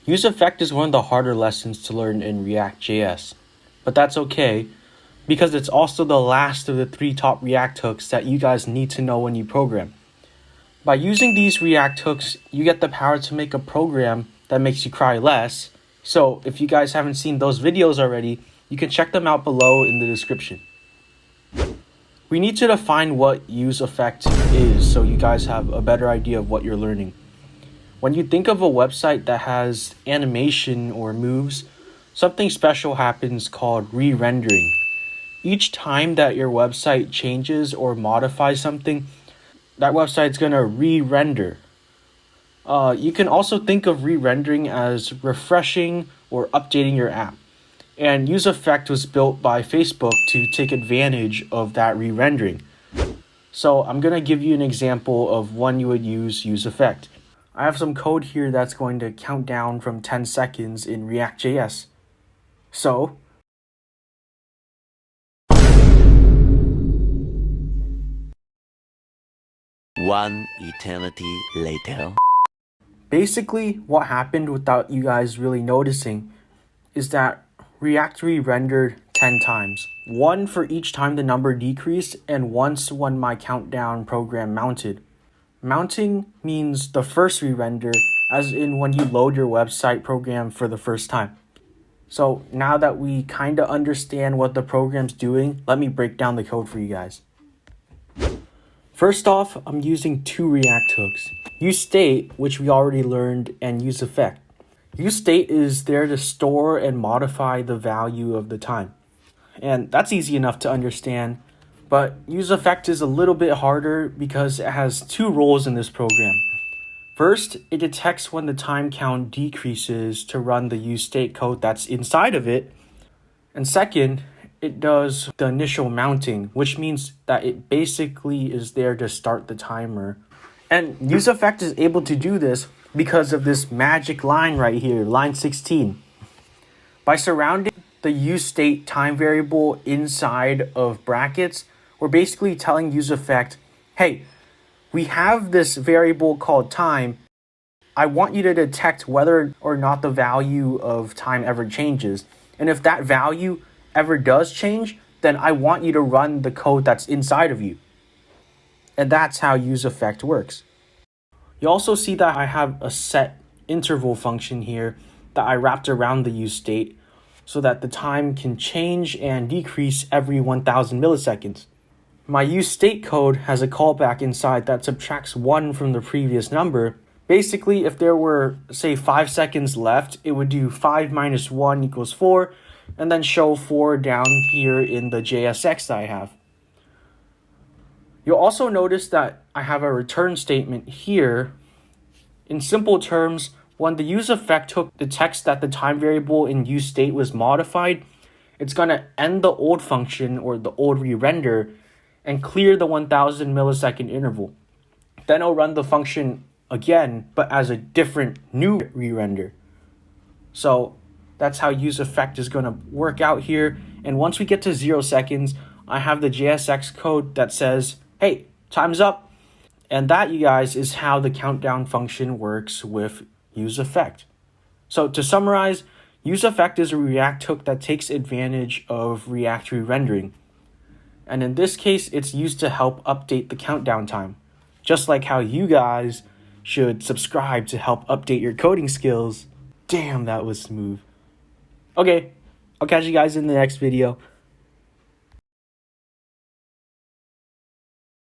useEffect is one of the harder lessons to learn in React.js, but that's okay because it's also the last of the 3 top React hooks that you guys need to know when you program. By using these React hooks, you get the power to make a program that makes you cry less. So if you guys haven't seen those videos already, you can check them out below in the description. We need to define what useEffect is so you guys have a better idea of what you're learning. When you think of a website that has animation or moves, something special happens called re-rendering. Each time that your website changes or modifies something, that website's going to re-render. You can also think of re-rendering as refreshing or updating your app. And useEffect was built by Facebook to take advantage of that re-rendering. So I'm going to give you an example of when you would use useEffect. I have some code here that's going to count down from 10 seconds in React.js. So, one eternity later. Basically, what happened without you guys really noticing is that React re-rendered 10 times. One for each time the number decreased and once when my countdown program mounted. Mounting means the first re-render, as in when you load your website program for the first time. So now that we kind of understand what the program's doing, let me break down the code for you guys. First off, I'm using 2 React hooks. useState, which we already learned, and useEffect. useState is there to store and modify the value of the time. And that's easy enough to understand, but useEffect is a little bit harder because it has 2 roles in this program. First, it detects when the time count decreases to run the useState code that's inside of it. And second, it does the initial mounting, which means that it basically is there to start the timer. And useEffect is able to do this because of this magic line right here, line 16. By surrounding the useState time variable inside of brackets, we're basically telling useEffect, hey, we have this variable called time. I want you to detect whether or not the value of time ever changes. And if that value ever does change, then I want you to run the code that's inside of you. And that's how useEffect works. You also see that I have a set interval function here that I wrapped around the useState so that the time can change and decrease every 1000 milliseconds. My useState code has a callback inside that subtracts 1 from the previous number. Basically, if there were, say, 5 seconds left, it would do 5 minus 1 equals 4, and then show 4 down here in the JSX that I have. You'll also notice that I have a return statement here. In simple terms, when the useEffect hook detects that the time variable in useState was modified, it's going to end the old function or the old re-render and clear the 1000 millisecond interval. Then it'll run the function again, but as a different new re-render. So that's how useEffect is going to work out here. And once we get to 0 seconds, I have the JSX code that says, hey, time's up. And that, you guys, is how the countdown function works with useEffect. So to summarize, useEffect is a React hook that takes advantage of React re-rendering. And in this case, it's used to help update the countdown time. Just like how you guys should subscribe to help update your coding skills. Damn, that was smooth. Okay, I'll catch you guys in the next video.